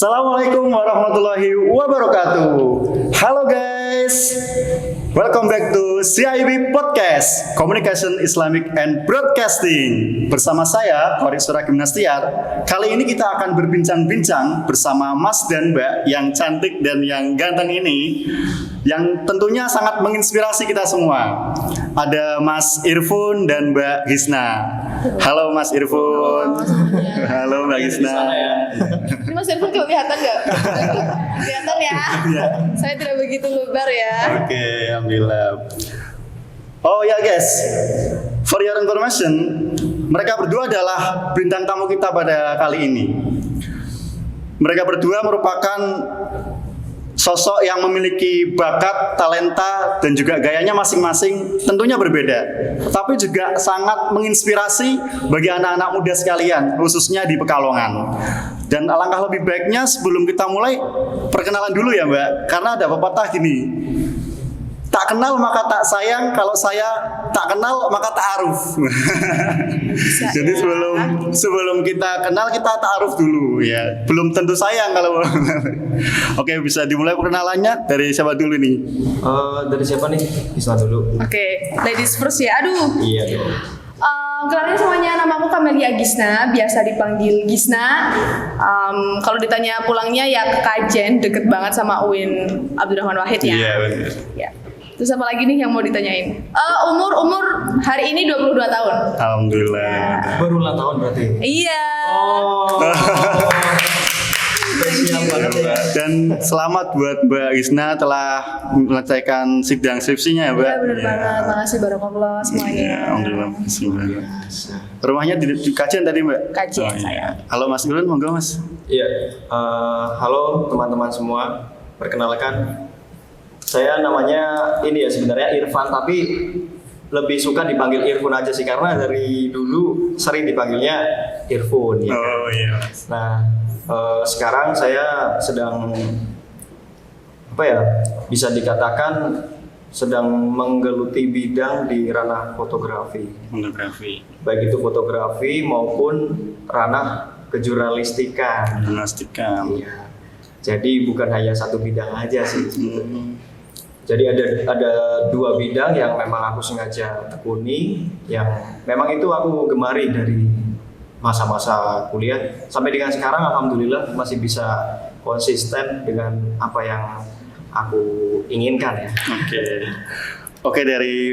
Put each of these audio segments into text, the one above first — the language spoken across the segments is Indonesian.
Assalamualaikum warahmatullahi wabarakatuh. Halo guys, welcome back to CIB Podcast, Communication Islamic and Broadcasting. Bersama saya, Korik Surah Gimnastiar. Kali ini kita akan berbincang-bincang bersama Mas dan Mbak yang cantik dan yang ganteng ini, yang tentunya sangat menginspirasi kita semua. Ada Mas Irfun dan Mbak Gisna. Halo Mas Irfun. Halo Mbak Gisna. Ini Mas Irfun kelihatan nggak? Kelihatan ya? Saya tidak begitu lebar ya. Oke, alhamdulillah. Oh ya guys, for your information, mereka berdua adalah bintang tamu kita pada kali ini. Mereka berdua merupakan sosok yang memiliki bakat, talenta, dan juga gayanya masing-masing tentunya berbeda. Tapi juga sangat menginspirasi bagi anak-anak muda sekalian, khususnya di Pekalongan. Dan alangkah lebih baiknya sebelum kita mulai, perkenalan dulu ya Mbak. Karena ada pepatah gini, tak kenal maka tak sayang, kalau saya tak kenal maka ta'aruf. Jadi sebelum kita kenal, kita ta'aruf dulu ya. Belum tentu sayang kalau. Oke, bisa dimulai perkenalannya dari siapa dulu nih? Dari siapa nih? Gisna dulu. Oke, ladies first ya. Aduh. Iya dong. Kenalin semuanya, nama aku Kamelia Gisna, biasa dipanggil Gisna. Kalau ditanya pulangnya ya ke Kajen, deket banget sama UIN Abdurrahman Wahid ya. Iya benar. Ya. Terus apa lagi nih yang mau ditanyain? Umur hari ini 22 tahun. Alhamdulillah. Baru ulang tahun berarti. Iya. Siap banget ya. Dan selamat buat Mbak Gisna telah menyelesaikan sidang skripsinya ya Mbak. Iya benar banget. Makasih barakallah semuanya. Ya, alhamdulillah. Makasih, Mbak. Rumahnya di Kajen tadi Mbak? Kajen iya. saya. Halo Mas Irfun, monggo Mas. Iya. Halo teman-teman semua. Perkenalkan, saya namanya ini ya sebenarnya Irfan, tapi lebih suka dipanggil Irfun aja sih karena dari dulu sering dipanggilnya Irfun. Ya. Oh iya. Nah, sekarang saya sedang bisa dikatakan sedang menggeluti bidang di ranah fotografi. Fotografi. Baik itu fotografi maupun ranah kejurnalistikan. Jurnalistikan. Iya. Jadi bukan hanya satu bidang aja sih. Jadi ada dua bidang yang memang aku sengaja tekuni, yang memang itu aku gemari dari masa-masa kuliah sampai dengan sekarang. Alhamdulillah masih bisa konsisten dengan apa yang aku inginkan ya. Oke, dari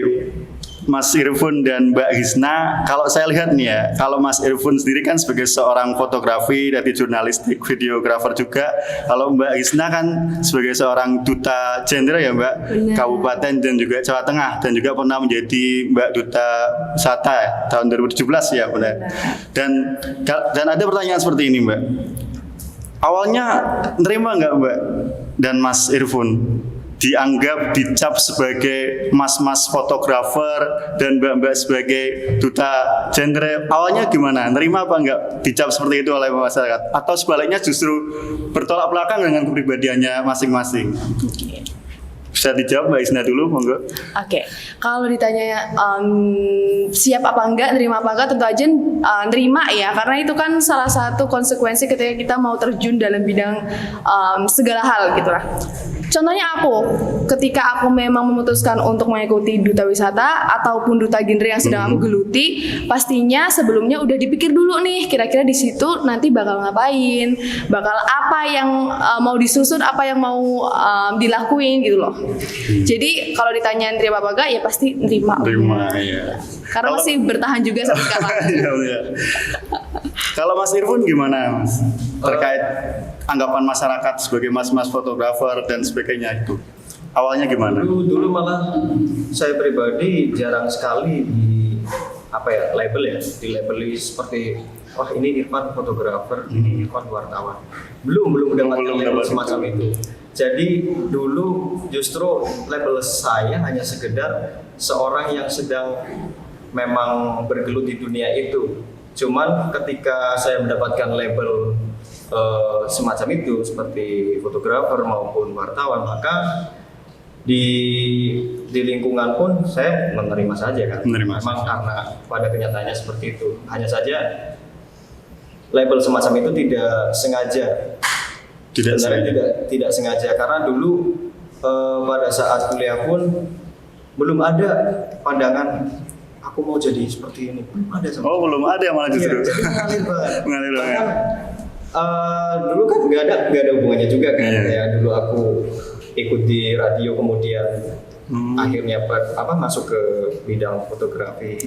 Mas Irfun dan Mbak Gisna, kalau saya lihat nih ya, kalau Mas Irfun sendiri kan sebagai seorang fotografi dari jurnalistik, videografer juga. Kalau Mbak Gisna kan sebagai seorang duta genre ya Mbak, benar. Kabupaten dan juga Jawa Tengah, dan juga pernah menjadi Mbak Duta Wisata ya, tahun 2017 ya benar. Dan ada pertanyaan seperti ini Mbak. Awalnya nerima nggak Mbak dan Mas Irfun dianggap dicap sebagai mas-mas fotografer dan mbak-mbak sebagai duta genre? Awalnya gimana? Nerima apa enggak dicap seperti itu oleh masyarakat? Atau sebaliknya justru bertolak belakang dengan kepribadiannya masing-masing? Bisa dijawab Mbak Isna dulu, monggo. Oke, kalau ditanya siap apa enggak, nerima apa enggak, tentu aja nerima ya, karena itu kan salah satu konsekuensi ketika kita mau terjun dalam bidang segala hal gitu lah. Contohnya aku, ketika aku memang memutuskan untuk mengikuti duta wisata ataupun duta genre yang sedang aku geluti, pastinya sebelumnya udah dipikir dulu nih, kira-kira di situ nanti bakal ngapain, bakal apa yang mau disusun, apa yang mau dilakuin gitu loh. Jadi kalau ditanya nerima apa enggak, ya pasti nerima. Terima, ya. Karena masih bertahan juga sampai sekarang. Iya. Kalau Mas Irfun gimana Mas? Terkait anggapan masyarakat sebagai mas-mas fotografer dan sebagainya itu. Awalnya gimana? Dulu malah saya pribadi jarang sekali di label ya, dilabeli seperti wah ini Irfan fotografer, ini Irfan wartawan. Belum mendapatkan label semacam itu. Jadi dulu justru label saya hanya sekedar seorang yang sedang memang bergelut di dunia itu. Cuman ketika saya mendapatkan label semacam itu seperti fotografer maupun wartawan, maka di lingkungan pun saya menerima saja kan. Memang karena pada kenyataannya seperti itu. Hanya saja label semacam itu tidak sengaja Sebenarnya tidak sengaja, karena dulu pada saat kuliah pun belum ada pandangan aku mau jadi seperti ini, belum ada sama. Oh, belum ada malah justru. Iya, jadi mengalir banget. Mengalir banget. Bahkan, dulu kan nggak ada hubungannya juga kan. Iya. Ya dulu aku ikut di radio, kemudian akhirnya masuk ke bidang fotografi,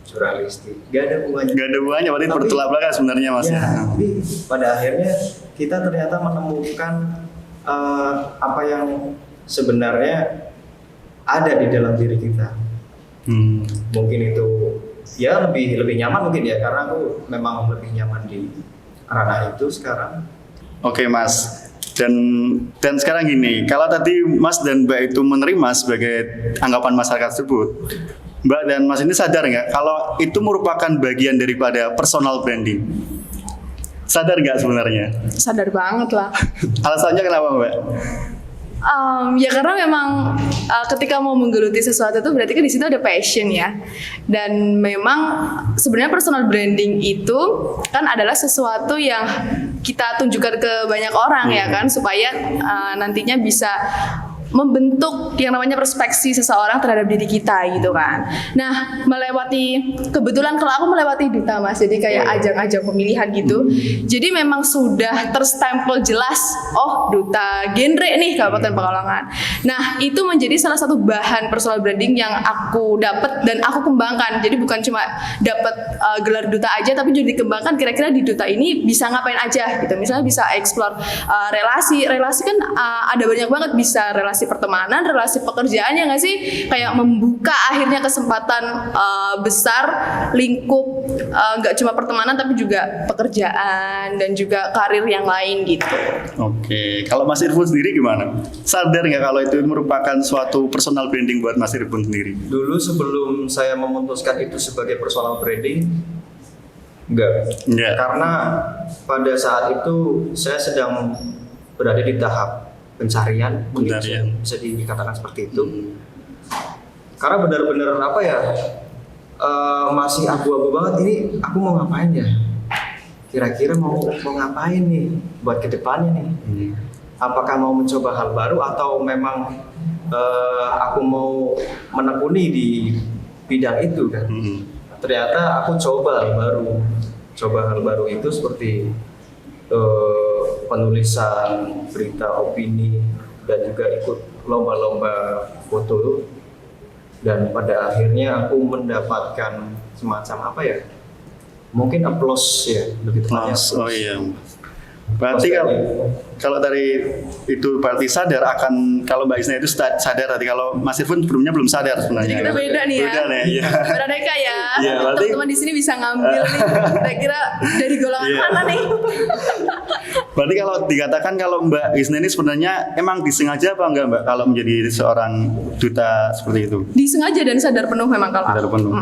jurnalistik. Gak ada hubungannya. Gak ada hubungannya, berarti bertolak belakang sebenarnya Mas. Ya, tapi pada akhirnya kita ternyata menemukan apa yang sebenarnya ada di dalam diri kita. Mungkin itu ya lebih nyaman mungkin ya, karena aku memang lebih nyaman di ranah itu sekarang. Oke Mas, dan sekarang gini, kalau tadi Mas dan Mbak itu menerima sebagai anggapan masyarakat tersebut, Mbak dan Mas ini sadar nggak kalau itu merupakan bagian daripada personal branding? Sadar nggak sebenarnya? Sadar banget lah. Alasannya kenapa Mbak? Ya karena memang ketika mau menggeluti sesuatu itu berarti kan di situ ada passion ya. Dan memang sebenarnya personal branding itu kan adalah sesuatu yang kita tunjukkan ke banyak orang ya kan, supaya nantinya bisa membentuk yang namanya perspektif seseorang terhadap diri kita gitu kan. Nah, kebetulan kalau aku melewati duta Mas, jadi kayak ajang-ajang pemilihan gitu. Jadi memang sudah terstempel jelas, oh duta genre nih Kabupaten Pekalongan. Nah, itu menjadi salah satu bahan personal branding yang aku dapat dan aku kembangkan. Jadi bukan cuma dapat gelar duta aja, tapi juga dikembangkan kira-kira di duta ini bisa ngapain aja gitu. Misalnya bisa explore relasi kan ada banyak banget, bisa relasi pertemanan, relasi pekerjaan ya nggak sih, kayak membuka akhirnya kesempatan besar lingkup nggak cuma pertemanan tapi juga pekerjaan dan juga karir yang lain gitu. Oke, kalau Mas Irfan sendiri gimana? Sadar nggak kalau itu merupakan suatu personal branding buat Mas Irfan sendiri? Dulu sebelum saya memutuskan itu sebagai personal branding, enggak. Karena pada saat itu saya sedang berada di tahap pencarian. Bisa dikatakan seperti itu. Karena benar-benar masih abu-abu banget, ini aku mau ngapain ya, kira-kira mau ngapain nih buat kedepannya nih. Apakah mau mencoba hal baru atau memang aku mau menekuni di bidang itu kan. Ternyata aku coba hal baru itu seperti penulisan berita opini dan juga ikut lomba-lomba foto, dan pada akhirnya aku mendapatkan semacam mungkin applause ya, lebih tepatnya. Oh iya. Berarti kalau dari itu berarti sadar akan, kalau Mbak Isna itu sadar, tadi kalau Mas Irfan sebelumnya belum sadar sebenarnya. Jadi kita beda nih ya. Beda nih, ya. Beraneka ya. Ya, berarti teman-teman di sini bisa ngambil nih. Kira-kira dari golongan mana nih? Berarti kalau dikatakan kalau Mbak Isna ini sebenarnya emang disengaja apa enggak Mbak kalau menjadi seorang duta seperti itu? Disengaja dan sadar penuh memang kalau. Sadar penuh.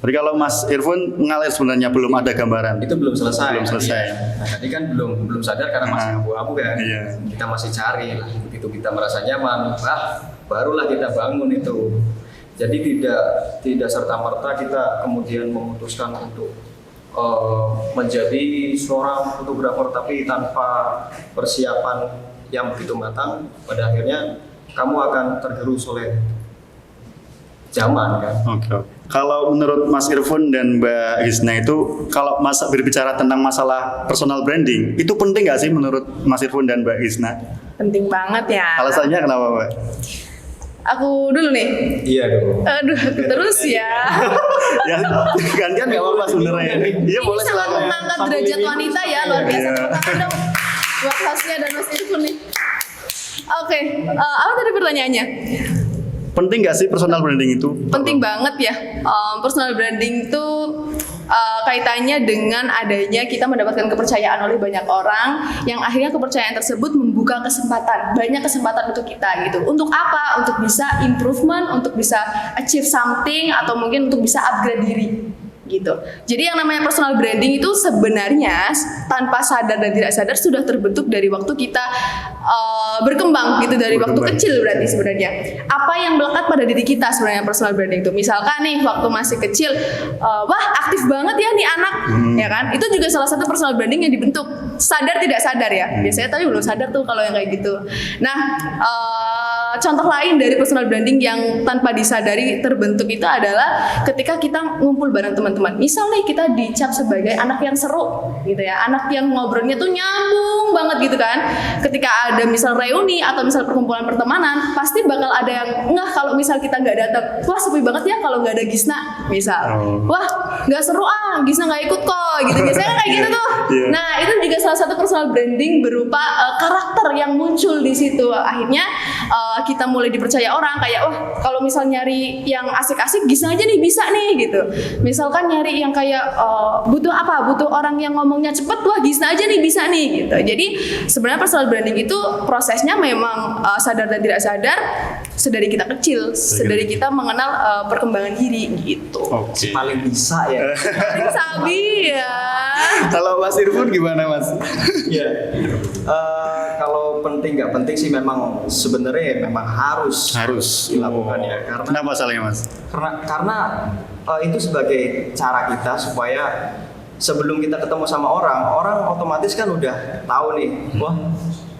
Berarti kalau Mas Irfan mengalir sebenarnya belum ada gambaran. Itu belum selesai. Belum selesai. Nah, tadi kan belum sadar karena masih abu-abu kan. Iya. Kita masih cari lah. Begitu kita merasa nyaman, barulah kita bangun itu. Jadi tidak serta-merta kita kemudian memutuskan untuk menjadi seorang fotografer tapi tanpa persiapan yang begitu matang. Pada akhirnya kamu akan tergerus oleh zaman kan. Oke. Kalau menurut Mas Irfan dan Mbak Isna itu, kalau berbicara tentang masalah personal branding, itu penting nggak sih menurut Mas Irfan dan Mbak Isna? Penting banget ya. Alasannya kenapa Mbak? Aku dulu nih. Iya dong. Aduh, terus ya. Ya, gantian nggak apa-apa sebenarnya. Iya boleh Ini sangat silakan. mengangkat derajat wanita ya, luar biasa. Iya. Tepuk tangan dong buat hostnya dan Mas Irfan nih. Oke, apa tadi pertanyaannya? Penting nggak sih personal branding itu? Penting banget ya. Personal branding itu kaitannya dengan adanya kita mendapatkan kepercayaan oleh banyak orang, yang akhirnya kepercayaan tersebut membuka banyak kesempatan untuk kita gitu. Untuk apa? Untuk bisa improvement, untuk bisa achieve something, atau mungkin untuk bisa upgrade diri. gitu. Jadi yang namanya personal branding itu sebenarnya tanpa sadar dan tidak sadar sudah terbentuk dari waktu kita berkembang gitu, dari waktu Berkembang. kecil berarti sebenarnya. Apa yang melekat pada diri kita sebenarnya personal branding itu. Misalkan nih waktu masih kecil, wah aktif banget ya nih anak, ya kan? Itu juga salah satu personal branding yang dibentuk sadar tidak sadar ya. Biasanya tapi belum sadar tuh kalau yang kayak gitu. Nah, contoh lain dari personal branding yang tanpa disadari terbentuk itu adalah ketika kita ngumpul bareng teman-teman. Misal nih kita dicap sebagai anak yang seru gitu ya, anak yang ngobrolnya tuh nyambung banget gitu kan. Ketika ada misal reuni atau misal perkumpulan pertemanan, pasti bakal ada yang ngeh kalau misal kita nggak datang. Wah sepi banget ya kalau nggak ada Gisna misal. Wah nggak seru Gisna nggak ikut kok gitu. Biasanya kan kayak gitu tuh. Yeah. Nah itu juga salah satu personal branding berupa karakter yang muncul di situ. Akhirnya kita mulai dipercaya orang kayak wah kalau misal nyari yang asik-asik Gisna aja nih bisa nih gitu. Misalkan nyari yang kayak butuh apa? Butuh orang yang ngomongnya cepet, wah Gisna aja nih bisa nih gitu. Jadi sebenarnya personal branding itu prosesnya memang sadar dan tidak sadar sedari kita kecil, sedari kita mengenal perkembangan diri gitu. Oke. Paling bisa ya. Paling sabi ya. Kalau Mas Irfan gimana Mas? Ya. Kalau penting nggak penting sih memang sebenarnya memang harus dilakukan ya. Karena Kenapa salahnya Mas? karena itu sebagai cara kita supaya sebelum kita ketemu sama orang otomatis kan udah tahu nih, wah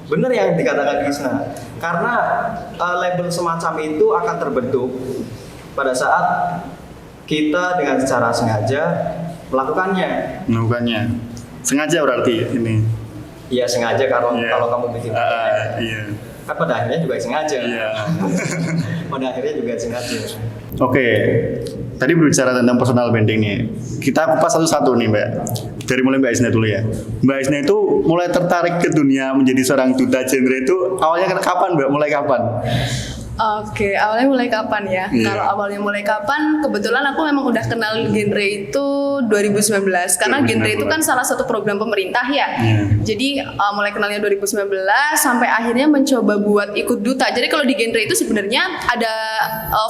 bener yang dikatakan Gisna. Karena label semacam itu akan terbentuk pada saat kita dengan secara sengaja melakukannya. Sengaja berarti ini. Iya sengaja kalau Iya. kalau kamu bikin Iya. kan pada akhirnya juga sengaja. Iya. Pada akhirnya juga sengaja. Oke. Tadi berbicara tentang personal branding nih. Kita kupas satu-satu nih Mbak. Dari mulai Mbak Isna dulu ya. Mbak Isna itu mulai tertarik ke dunia menjadi seorang duta genre itu awalnya kapan Mbak? Mulai kapan? Oke, awalnya mulai kapan ya? Iya. Kalau awalnya mulai kapan, kebetulan aku memang udah kenal genre itu 2019 karena genre itu kan salah satu program pemerintah ya. Iya. Jadi mulai kenalnya 2019 sampai akhirnya mencoba buat ikut duta. Jadi kalau di genre itu sebenarnya ada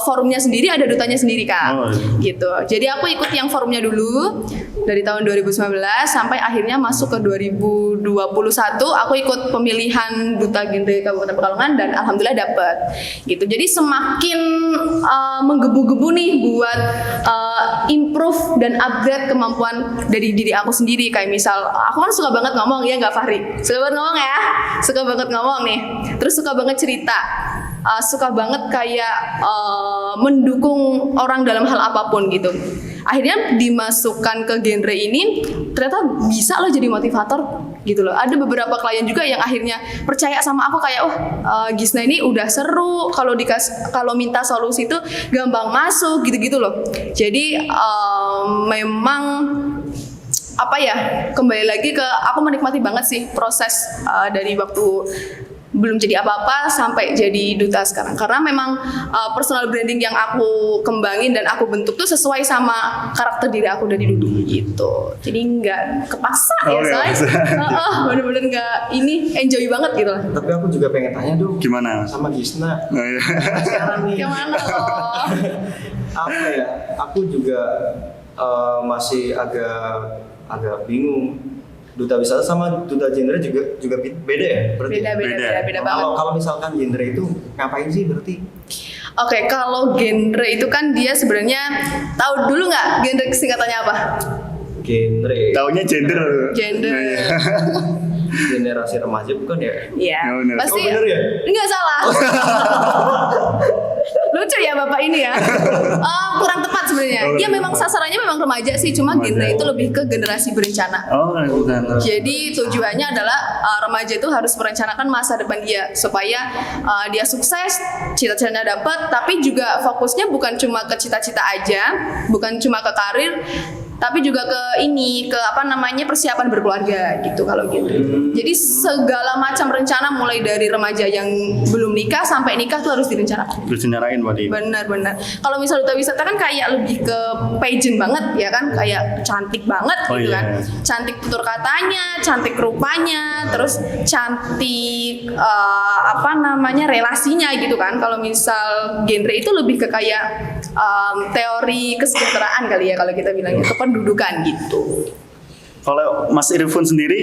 forumnya sendiri, ada dutanya sendiri Kak. Oh, iya. Gitu. Jadi aku ikut yang forumnya dulu dari tahun 2019 sampai akhirnya masuk ke 2021 aku ikut pemilihan duta genre Kabupaten Pekalongan dan alhamdulillah dapet. Gitu. Jadi semakin menggebu-gebu nih buat improve dan upgrade kemampuan dari diri aku sendiri. Kayak misal aku kan suka banget ngomong ya nggak Fahri? Suka banget ngomong ya? Suka banget ngomong nih. Terus suka banget cerita. Suka banget kayak mendukung orang dalam hal apapun gitu. Akhirnya dimasukkan ke genre ini ternyata bisa loh jadi motivator gitu loh. Ada beberapa klien juga yang akhirnya percaya sama aku kayak Gisna ini udah seru, kalau minta solusi itu gampang masuk gitu-gitu loh. Jadi memang apa ya, kembali lagi ke aku menikmati banget sih proses dari waktu belum jadi apa-apa sampai jadi duta sekarang, karena memang personal branding yang aku kembangin dan aku bentuk tuh sesuai sama karakter diri aku dari dulu gitu. Jadi nggak kepaksa ya say. Bener-bener nggak ini, enjoy banget gitu lah. Tapi aku juga pengen tanya dong. Gimana? Sama Gisna. Oh, iya. Sekarang nih. Gimana loh? Apa ya? Aku juga masih agak bingung. Duta wisata sama duta genre juga beda ya? Berarti? Beda banget. Kalau misalkan genre itu ngapain sih berarti? Oke, kalau genre itu kan dia sebenarnya, tahu dulu nggak genre singkatannya apa? Genre. Taunya gender. Gender. Generasi remaja bukan ya? Iya. Oh, bener. Pasti. Oh, bener ya? Nggak salah. Lucu ya bapak ini ya. Kurang tepat sebenarnya. Oh, Dia memang sasarannya memang remaja sih, cuma Remaja. genre itu lebih ke generasi berencana. Oh, bukan. Jadi tujuannya adalah remaja itu harus merencanakan masa depan dia supaya dia sukses, cita-citanya dapat, tapi juga fokusnya bukan cuma ke cita-cita aja, bukan cuma ke karir, tapi juga ke persiapan berkeluarga gitu kalau gitu. Jadi segala macam rencana mulai dari remaja yang belum nikah sampai nikah tuh harus direncanakan. Terus dinyarain berarti. Benar. Kalau misal duta wisata kan kayak lebih ke pageant banget ya kan, kayak cantik banget Oh, gitu iya. kan. Cantik tutur katanya, cantik rupanya, terus cantik relasinya gitu kan. Kalau misal genre itu lebih ke kayak teori kesejahteraan kali ya kalau kita bilangnya, kependudukan gitu. Kalau Mas Irfan sendiri,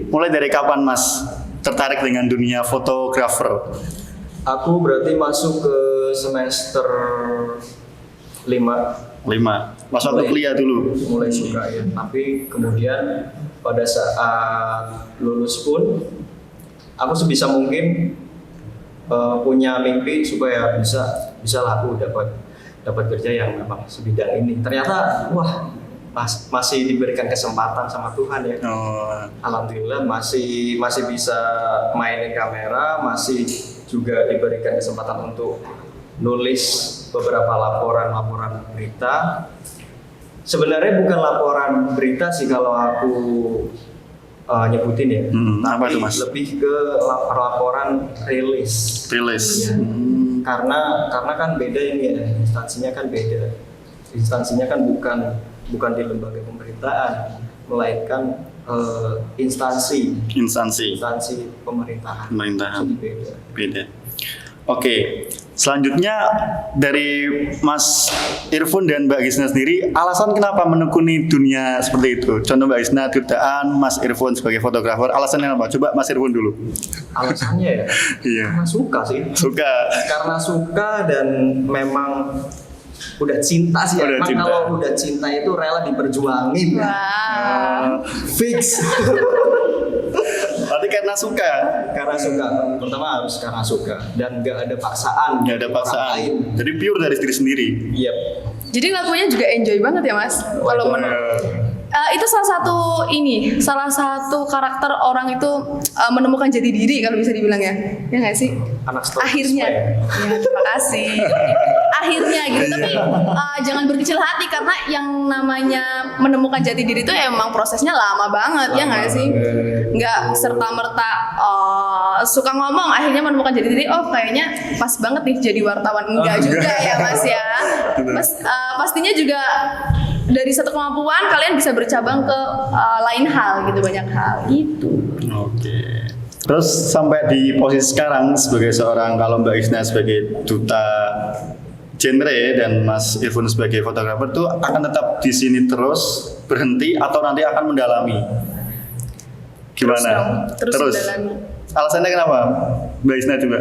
mulai dari kapan Mas tertarik dengan dunia fotografer? Aku berarti masuk ke semester 5. 5. Pas waktu kuliah dulu. Mulai suka ya. Tapi kemudian pada saat lulus pun aku sebisa mungkin punya mimpi supaya bisa lah aku dapat kerja yang memang sebidang ini. Ternyata wah masih diberikan kesempatan sama Tuhan ya. Oh, Alhamdulillah masih bisa mainin kamera, masih juga diberikan kesempatan untuk nulis beberapa laporan berita. Sebenarnya bukan laporan berita sih kalau aku nyebutin ya, apa tapi itu, Mas? lebih ke laporan rilis. rilis. Iya. Karena kan beda ini ya, instansinya kan beda. Instansinya kan bukan di lembaga pemerintahan, melainkan instansi pemerintahan. Jadi beda. Beda. Oke, selanjutnya dari Mas Irfan dan Mbak Gisna sendiri, alasan kenapa menekuni dunia seperti itu? Contoh Mbak Gisna dutaan, Mas Irfan sebagai fotografer, alasannya apa? Coba Mas Irfan dulu. Alasannya ya, Iya. karena suka sih. Suka. Karena suka dan memang udah cinta sih. Udah Emang cinta. kalau udah cinta itu rela diperjuangin. Wah. Fix. Berarti karena suka. Karena suka. Pertama harus karena suka dan nggak ada paksaan. Nggak ada orang paksaan. lain. Jadi pure dari diri sendiri. Iya. Jadi ngelakuinnya juga enjoy banget ya Mas. Kalau itu salah satu karakter orang itu menemukan jati diri kalau bisa dibilang ya nggak sih? Anak stoicisme Akhirnya, ya, terima kasih. Akhirnya gitu, tapi jangan berkecil hati karena yang namanya menemukan jati diri itu emang prosesnya lama banget ya nggak sih? Nggak serta merta suka ngomong akhirnya menemukan jati diri. Oh kayaknya pas banget nih jadi wartawan, enggak juga ya Mas ya. Pastinya juga dari satu kemampuan kalian bisa bercabang ke lain hal gitu, banyak hal gitu. Oke. Terus sampai di posisi sekarang sebagai seorang, kalau Mbak Gisna sebagai duta genre dan Mas Irfan sebagai fotografer tuh akan tetap di sini terus, berhenti atau nanti akan mendalami? Gimana? Terus mendalami. Alasannya kenapa? Mbak Gisna coba.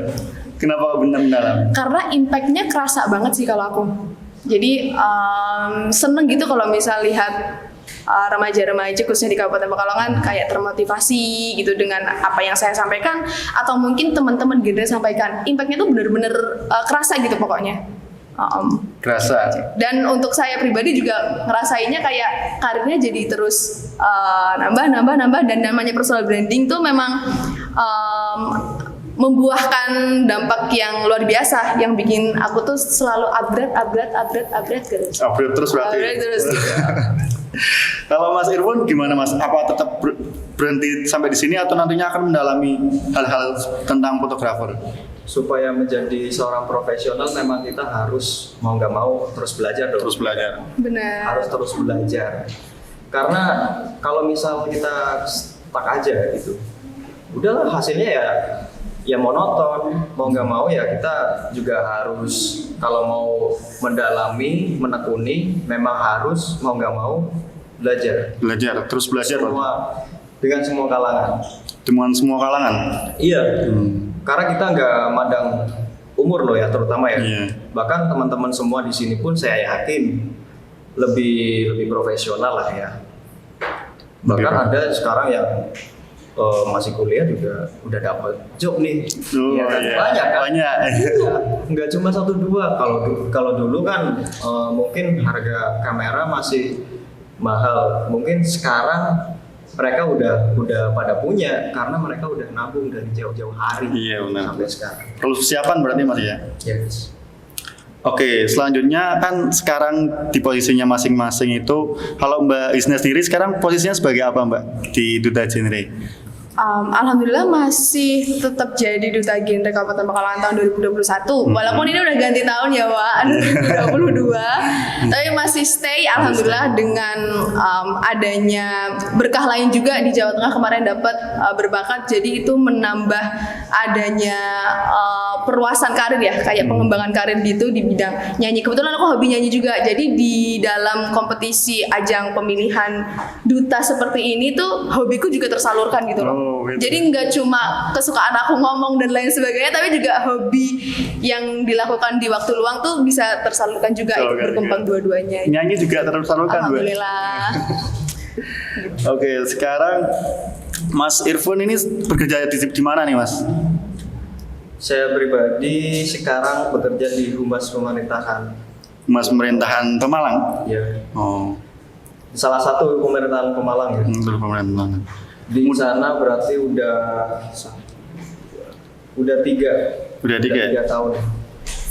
Kenapa benar mendalami? Karena impactnya kerasa banget sih kalau aku. Jadi seneng gitu kalau misal lihat remaja-remaja khususnya di Kabupaten Pekalongan kayak termotivasi gitu dengan apa yang saya sampaikan atau mungkin teman-teman genre sampaikan. Impactnya tuh bener-bener kerasa gitu pokoknya. Kerasa. Dan untuk saya pribadi juga ngerasainnya kayak karirnya jadi terus nambah dan namanya personal branding tuh memang membuahkan dampak yang luar biasa yang bikin aku tuh selalu upgrade terus. Upgrade terus berarti. Upgrade terus. Kalau Mas Irfan gimana Mas? Apa tetap berhenti sampai di sini atau nantinya akan mendalami hal-hal tentang fotografer? Supaya menjadi seorang profesional memang kita harus mau nggak mau terus belajar dong. Terus belajar. Benar. Harus terus belajar. Karena kalau misal kita stuck aja gitu, udahlah hasilnya ya monoton. Mau nggak mau ya kita juga harus kalau mau mendalami, menekuni, memang harus mau nggak mau belajar. Terus belajar Dengan semua kalangan. dengan semua kalangan. Iya. Karena kita nggak mandang umur loh ya, terutama ya. Iya. Bahkan teman-teman semua di sini pun saya yakin lebih profesional lah ya. Bahkan ada sekarang yang masih kuliah juga udah dapat job nih. Oh, kan? iya. Banyak kan? Banyak. Iya. Nggak cuma 1-2. Kalau dulu kan mungkin harga kamera masih mahal. Mungkin sekarang mereka udah pada punya karena mereka udah nabung dari jauh-jauh hari. Iya, benar. Sampai sekarang. Perlu persiapan berarti Mas ya? Yes. Oke, selanjutnya kan sekarang di posisinya masing-masing itu, kalau Mbak Isna sendiri sekarang posisinya sebagai apa Mbak di Duta Genre? Alhamdulillah masih tetap jadi duta genre Kabupaten Pekalongan tahun 2021. Walaupun ini udah ganti tahun ya, Wak, 2022. Tapi masih stay alhamdulillah dengan adanya berkah lain juga di Jawa Tengah kemarin dapat berbakat. Jadi itu menambah adanya perluasan karir ya, kayak pengembangan karir gitu di bidang nyanyi. Kebetulan aku hobi nyanyi juga. Jadi di dalam kompetisi ajang pemilihan duta seperti ini tuh hobiku juga tersalurkan gitu loh. Gitu. Jadi nggak cuma kesukaan aku ngomong dan lain sebagainya, tapi juga hobi yang dilakukan di waktu luang tuh bisa tersalurkan juga, itu berkembang dua-duanya. Nyanyi juga tersalurkan, Bu. Alhamdulillah. Oke, sekarang Mas Irfan ini bekerja di mana nih, Mas? Saya pribadi sekarang bekerja di Humas Pemerintahan. Mas Pemerintahan Pemalang? Ya. Oh. Salah satu pemerintahan Pemalang ya. Pemerintahan. Di sana berarti udah tiga tahun.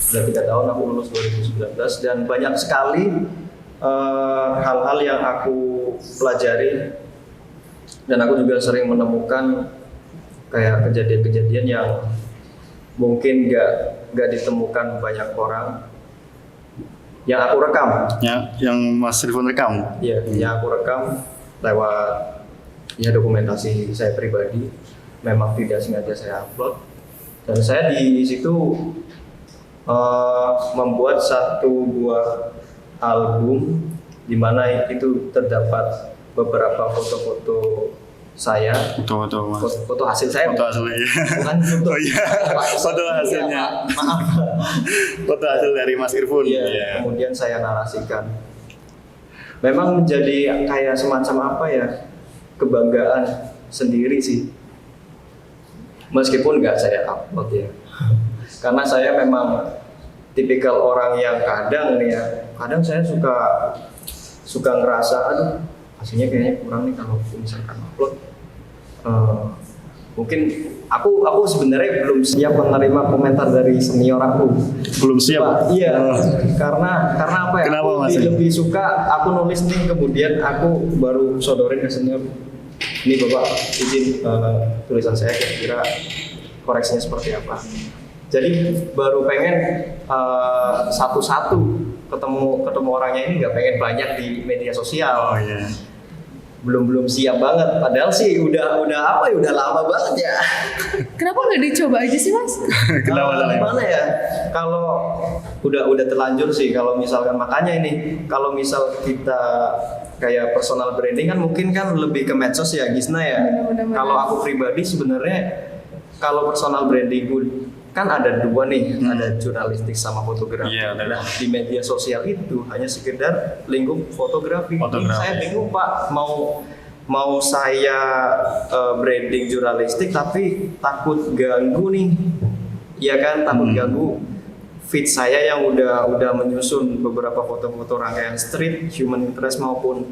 Udah 3 tahun aku lulus 2019 dan banyak sekali hal-hal yang aku pelajari dan aku juga sering menemukan kayak kejadian-kejadian yang mungkin gak ditemukan banyak orang yang aku rekam. Ya, yang Mas Irfan rekam? Iya, yang aku rekam lewat ya dokumentasi saya pribadi, memang tidak sengaja saya upload dan saya di situ membuat satu buah album di mana itu terdapat beberapa foto-foto saya, foto hasil saya, foto hasilnya, bukan foto, oh iya, foto hasilnya, maaf, foto hasil dari Mas Irfan. Iya, yeah. Kemudian saya narasikan, memang menjadi kayak semacam apa ya, kebanggaan sendiri sih, meskipun nggak saya upload ya, karena saya memang tipikal orang yang kadang saya suka ngerasa, aduh hasilnya kayaknya kurang nih kalau misalkan upload. Mungkin aku sebenarnya belum siap menerima komentar dari senior aku. Belum siap? Iya, karena apa ya? Kenapa, aku lebih suka aku nulis nih, kemudian aku baru sodorin ke senior. Ini Bapak izin tulisan saya kira-kira koreksinya seperti apa. Jadi baru pengen satu-satu ketemu orangnya ini, nggak pengen banyak di media sosial. Oh iya. Belum siap banget, padahal sih udah lama banget ya. Kenapa nggak dicoba aja sih, Mas? Gimana ya? Kalau udah terlanjur sih, kalau misalkan makanya ini, kalau misal kita kayak personal branding kan mungkin kan lebih ke medsos ya, Gisna ya. Bener. Kalau aku pribadi sebenarnya kalau personal branding kan ada dua nih, ada jurnalistik sama fotografi. Iya, nah, di media sosial itu hanya sekedar lingkup fotografi. Ini saya bingung Pak, mau saya branding jurnalistik tapi takut ganggu nih, ya kan, takut ganggu feed saya yang udah menyusun beberapa foto-foto rangkaian street, human interest maupun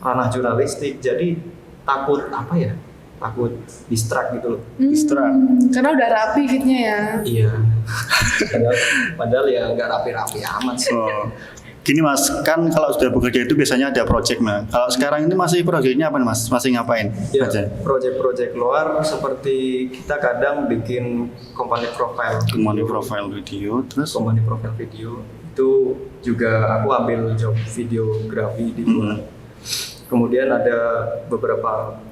ranah jurnalistik. Jadi takut apa ya? Takut distract gitu loh. Karena udah rapi fitnya ya. Iya. padahal ya nggak rapi-rapi amat sih. Oh. Gini Mas, kan kalau sudah bekerja itu biasanya ada project Mas. Kalau sekarang ini masih projectnya apa nih Mas? Masih ngapain Ya, aja? project luar seperti kita kadang bikin company profile. Company profile video, terus Company profile video itu juga aku ambil job videografi di luar. Kemudian ada beberapa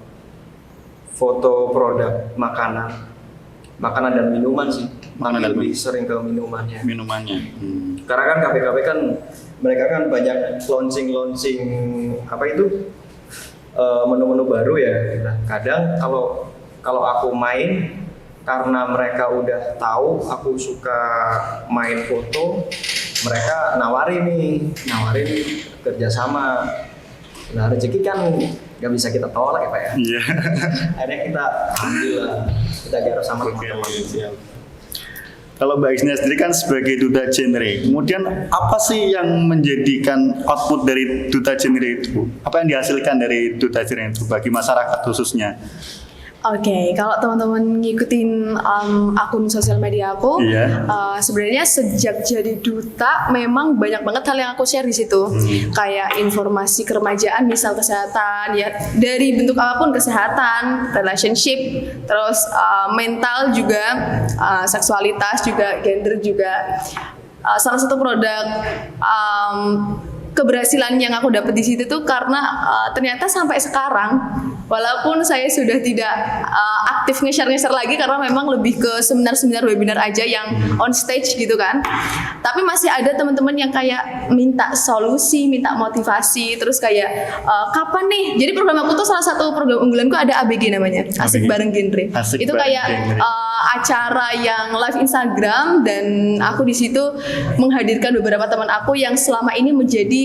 foto produk makanan dan minuman sih. Lebih sering ke minumannya. Karena kan KPKP kan mereka kan banyak launching apa itu menu-menu baru ya. Nah, kadang kalau aku main, karena mereka udah tahu aku suka main foto, mereka nawarin kerjasama. Nah, rezeki kan nggak bisa kita tolak ya Pak ya. Iya. Akhirnya kita alhamdulillah kita garap sama teman-teman. Kalau Mbak Gisna sendiri kan sebagai duta genre, kemudian apa sih yang menjadikan output dari duta genre itu? Apa yang dihasilkan dari duta genre itu bagi masyarakat khususnya? Oke, kalau teman-teman ngikutin akun sosial media aku, Iya. sebenarnya sejak jadi duta memang banyak banget hal yang aku share di situ, kayak informasi keremajaan, misal kesehatan, ya dari bentuk apapun, kesehatan, relationship, terus mental juga, seksualitas juga, gender juga. Salah satu produk keberhasilan yang aku dapat di situ tuh karena ternyata sampai sekarang walaupun saya sudah tidak aktif nge-share lagi karena memang lebih ke seminar-seminar webinar aja yang on stage gitu kan, tapi masih ada teman-teman yang kayak minta solusi, minta motivasi, terus kayak kapan nih, jadi program aku tuh salah satu program unggulanku ada ABG namanya, Asik ABG. Bareng Genre. Asik Itu Bareng kayak Genre. acara yang live Instagram, dan aku di situ menghadirkan beberapa teman aku yang selama ini menjadi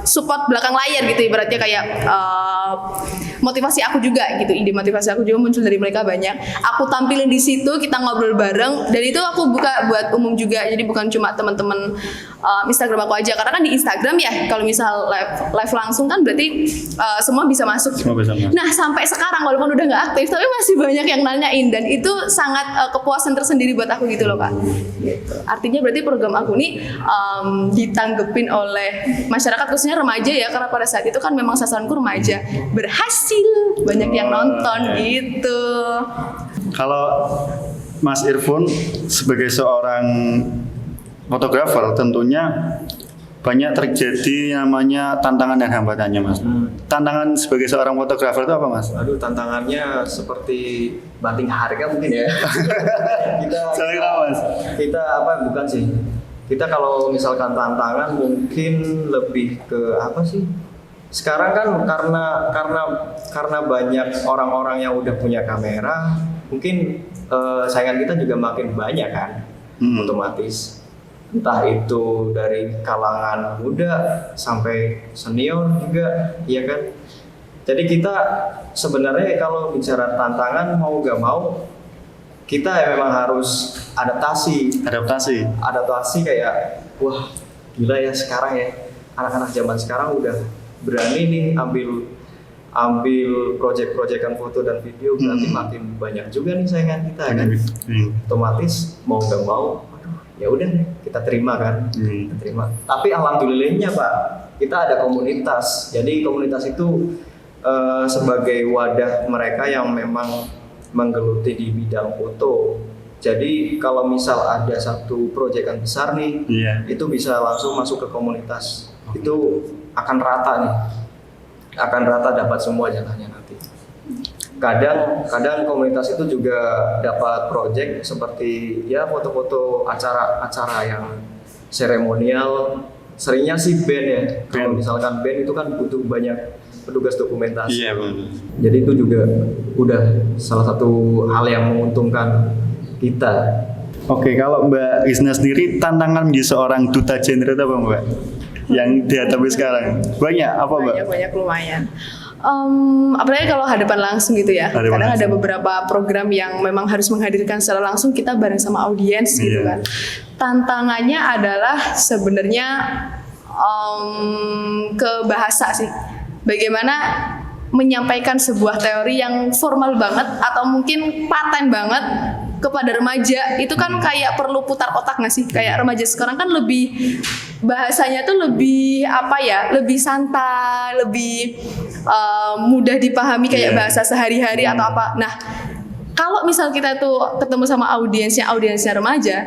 support belakang layar gitu, ibaratnya kayak motivasi aku juga gitu, ide motivasi aku juga muncul dari mereka banyak. Aku tampilin di situ, kita ngobrol bareng, dan itu aku buka buat umum juga, jadi bukan cuma teman-teman Instagram aku aja, karena kan di Instagram ya kalau misal live langsung kan berarti semua bisa masuk. Semua bisa masuk. Nah sampai sekarang walaupun udah nggak aktif tapi masih banyak yang nanyain, dan itu sangat kepuasan tersendiri buat aku gitu loh Kak. Gitu. Artinya berarti program aku nih ditanggepin oleh masyarakat khususnya remaja ya, karena pada saat itu kan memang sasaranku remaja, berhasil, banyak yang nonton gitu. Kalau Mas Irfan sebagai seorang fotografer tentunya banyak terjadi namanya tantangan dan hambatannya Mas. Tantangan sebagai seorang fotografer itu apa Mas? Aduh, tantangannya seperti banting harga mungkin ya. Soalnya kenapa, Mas? Kita apa, bukan sih. Kita kalau misalkan tantangan mungkin lebih ke apa sih? Sekarang kan karena banyak orang-orang yang udah punya kamera, mungkin saingan kita juga makin banyak kan, otomatis. Entah itu dari kalangan muda sampai senior juga, iya kan? Jadi kita sebenarnya kalau bicara tantangan mau gak mau, kita ya memang harus adaptasi kayak wah gila ya sekarang ya, anak-anak zaman sekarang udah berani nih ambil proyek-proyekan foto dan video, berarti makin banyak juga nih saingan kita kan. Otomatis mau gak mau, aduh ya udah deh kita terima kan. Kita terima. Tapi alhamdulillahnya Pak, kita ada komunitas. Jadi komunitas itu sebagai wadah mereka yang memang menggeluti di bidang foto. Jadi kalau misal ada satu proyekan besar nih, itu bisa langsung masuk ke komunitas. Itu akan rata nih, akan rata dapat semua jatahnya nanti. Kadang komunitas itu juga dapat proyek seperti ya foto-foto acara yang seremonial. Seringnya sih band ya. Kalau misalkan band itu kan butuh banyak petugas dokumentasi. Iya betul. Jadi itu juga udah salah satu hal yang menguntungkan kita. Oke, kalau Mbak Gisna sendiri tantangan menjadi seorang duta genre itu apa Mbak? Yang dihadapi sekarang banyak apa Mbak? Banyak lumayan. Apalagi kalau hadapan langsung gitu ya. Kadang ada beberapa program yang memang harus menghadirkan secara langsung, kita bareng sama audiens gitu kan. Tantangannya adalah sebenarnya ke bahasa sih. Bagaimana menyampaikan sebuah teori yang formal banget atau mungkin paten banget kepada remaja, itu kan kayak perlu putar otak nggak sih? Kayak remaja sekarang kan lebih bahasanya tuh lebih apa ya, lebih santai, lebih mudah dipahami kayak bahasa sehari-hari atau apa. Nah kalau misal kita tuh ketemu sama audiensnya remaja,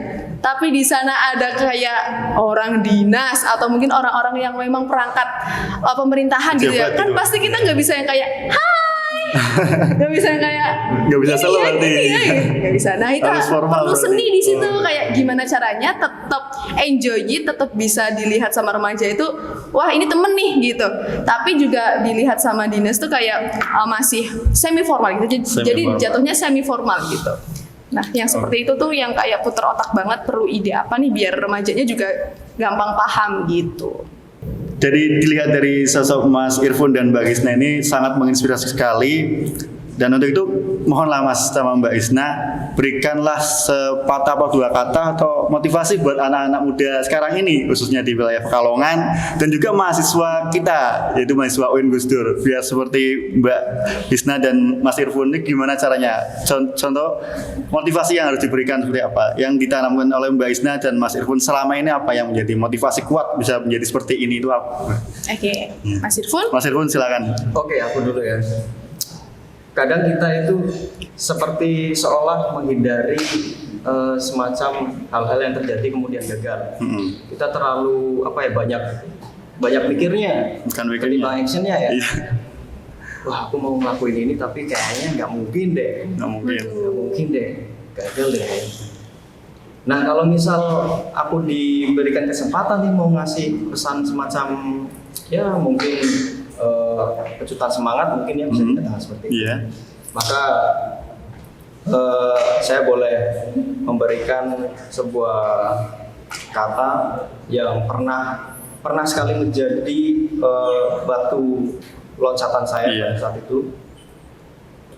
tapi di sana ada kayak orang dinas atau mungkin orang-orang yang memang perangkat pemerintahan gitu ya, kan pasti kita nggak bisa yang kayak nggak bisa yang kayak nggak bisa selalu nanti nggak bisa. Nah itu perlu seni di situ, kayak gimana caranya tetap enjoy, tetap bisa dilihat sama remaja itu wah ini temen nih gitu, tapi juga dilihat sama dinas tuh kayak masih semi formal gitu, jadi jatuhnya semi formal gitu. Nah yang seperti itu tuh yang kayak puter otak banget, perlu ide apa nih biar remajanya juga gampang paham gitu. Jadi dilihat dari sosok Mas Irfan dan Mbak Gisna ini sangat menginspirasi sekali. Dan untuk itu mohonlah Mas sama Mbak Isna, berikanlah sepatah atau dua kata atau motivasi buat anak-anak muda sekarang ini, khususnya di wilayah Pekalongan dan juga mahasiswa kita, yaitu mahasiswa UIN Gus Dur. Biar seperti Mbak Isna dan Mas Irfan ini gimana caranya? Contoh motivasi yang harus diberikan seperti apa? Yang ditanamkan oleh Mbak Isna dan Mas Irfan selama ini apa yang menjadi motivasi kuat bisa menjadi seperti ini itu apa? Oke, Mas Irfan. Mas Irfan silakan. Oke, aku dulu ya. Kadang kita itu seperti seolah menghindari semacam hal-hal yang terjadi kemudian gagal. Kita terlalu banyak mikirnya, Bukan mikirnya. ketimbang actionnya ya. Iya. Wah, aku mau ngelakuin ini tapi kayaknya nggak mungkin deh. Nggak mungkin. Gagal deh. Nah, kalau misal aku diberikan kesempatan nih mau ngasih pesan semacam ya mungkin kejutan semangat mungkin ya bisa dikatakan seperti itu. Iya. Maka saya boleh memberikan sebuah kata yang pernah sekali menjadi batu loncatan saya pada saat itu.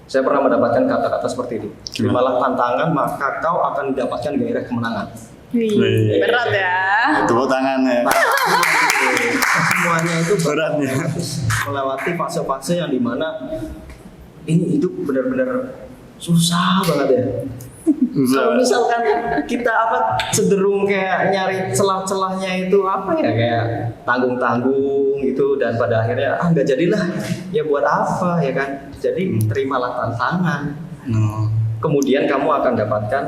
Saya pernah mendapatkan kata-kata seperti itu. Terimalah tantangan, maka kau akan mendapatkan gairah kemenangan. Wih, berat ya. Tepuk tangan ya. Semuanya itu Berat ya. melewati fase-fase yang dimana ini hidup benar-benar susah banget ya. Kalau misalkan kita cenderung kayak nyari celah-celahnya itu kayak tanggung-tanggung gitu dan pada akhirnya nggak jadilah ya buat apa ya kan. Jadi terimalah tantangan. Kemudian kamu akan dapatkan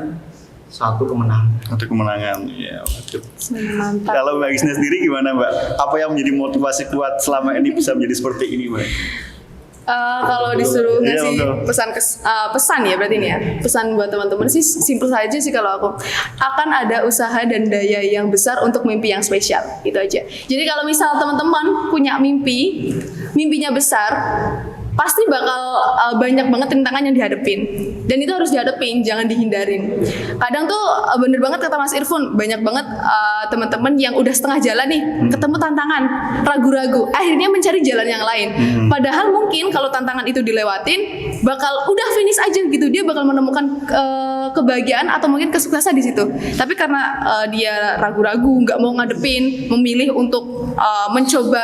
satu kemenangan. Ya. Mantap. Kalau Mbak Isna sendiri gimana Mbak? Apa yang menjadi motivasi kuat selama ini bisa menjadi seperti ini Mbak? Kalau disuruh Iya, ngasih betul. pesan ya berarti ini ya, pesan buat teman-teman sih simpel saja sih kalau aku, akan ada usaha dan daya yang besar untuk mimpi yang spesial, itu aja. Jadi kalau misal teman-teman punya mimpinya besar, pasti bakal banyak banget rintangan yang dihadapin, dan itu harus dihadapin, jangan dihindarin. Kadang tuh bener banget kata Mas Irfan, banyak banget teman-teman yang udah setengah jalan nih, ketemu tantangan, ragu-ragu, akhirnya mencari jalan yang lain. Padahal mungkin kalau tantangan itu dilewatin, bakal udah finish aja gitu, dia bakal menemukan kebahagiaan atau mungkin kesuksesan di situ. Tapi karena dia ragu-ragu, nggak mau ngadepin, memilih untuk mencoba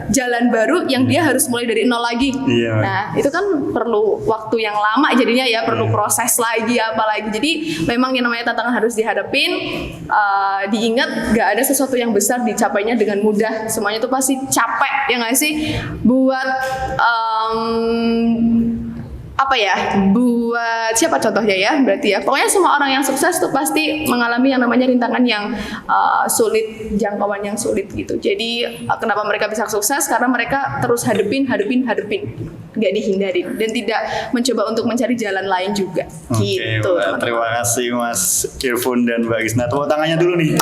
jalan baru yang dia harus mulai dari nol lagi. Iya. Nah, itu kan perlu waktu yang lama jadinya ya, perlu proses lagi apalagi. Jadi memang yang namanya tantangan harus dihadapin, diingat gak ada sesuatu yang besar dicapainya dengan mudah. Semuanya itu pasti capek ya nggak sih? Buat buat siapa contohnya ya berarti ya, pokoknya semua orang yang sukses tuh pasti mengalami yang namanya rintangan yang sulit, jangkauan yang sulit gitu. Jadi kenapa mereka bisa sukses, karena mereka terus hadepin, nggak dihindarin dan tidak mencoba untuk mencari jalan lain juga. Gitu Mbak, terima kasih Mas Irfan dan Mbak Isna. Tepuk tangannya dulu nih.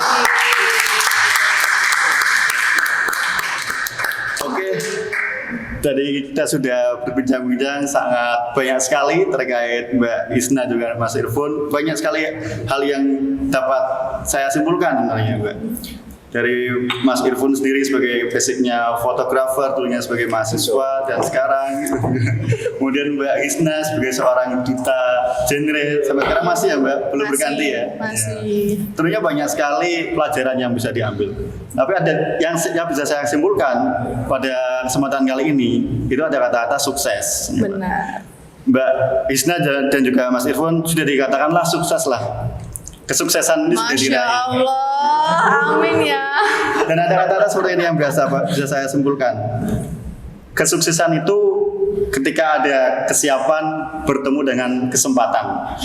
Tadi kita sudah berbincang-bincang sangat banyak sekali terkait Mbak Isna juga Mas Irfan. Banyak sekali hal yang dapat saya simpulkan sebenarnya Mbak. Dari Mas Irfan sendiri sebagai basicnya fotografer, dulunya sebagai mahasiswa dan sekarang kemudian Mbak Isna sebagai seorang duta genre sampai sekarang masih ya Mbak, belum berganti ya? Masih. Tentunya banyak sekali pelajaran yang bisa diambil. Tapi ada yang bisa saya simpulkan pada kesempatan kali ini, itu ada kata-kata sukses. Benar. Mbak Isna dan juga Mas Irfan sudah dikatakanlah sukses lah. Kesuksesan ini sudah Masya diraih. Allah, amin ya. Dan ada kata-kata seperti ini yang bisa saya simpulkan. Kesuksesan itu ketika ada kesiapan bertemu dengan kesempatan.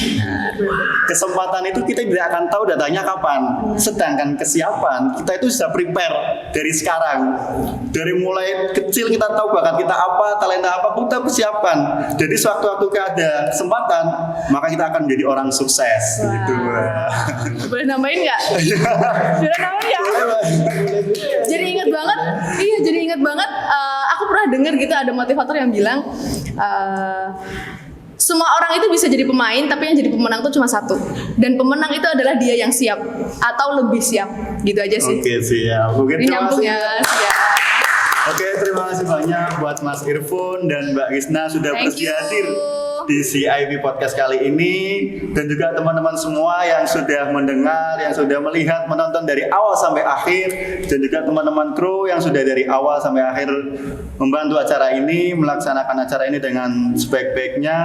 Kesempatan itu kita tidak akan tahu datangnya kapan. Sedangkan kesiapan kita itu sudah prepare dari sekarang. Dari mulai kecil kita tahu bakat kita apa, talenta apa, kita persiapan. Jadi sewaktu-waktu ada kesempatan, maka kita akan menjadi orang sukses. Gitu. Boleh nambahin nggak? Boleh nambahin nggak? Jadi ingat banget. Aku pernah dengar gitu ada motivator yang bilang semua orang itu bisa jadi pemain, tapi yang jadi pemenang itu cuma satu. Dan pemenang itu adalah dia yang siap atau lebih siap. Gitu aja sih. Oke, siap. Mungkin Ini nyambung ya. Siap. Oke, terima kasih banyak buat Mas Irfan dan Mbak Isna sudah Thank bersedia you. hadir di CIB Podcast kali ini, dan juga teman-teman semua yang sudah mendengar, yang sudah melihat, menonton dari awal sampai akhir, dan juga teman-teman kru yang sudah dari awal sampai akhir membantu acara ini, melaksanakan acara ini dengan sebaik-baiknya.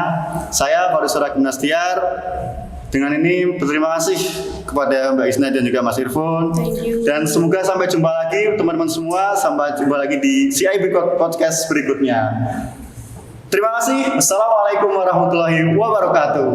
Saya Faris Surak Gimnastiar. Dengan ini berterima kasih kepada Mbak Isna dan juga Mas Irfan. Thank you. Dan semoga sampai jumpa lagi teman-teman semua. Sampai jumpa lagi di CIB Podcast berikutnya. Terima kasih. Assalamualaikum warahmatullahi wabarakatuh.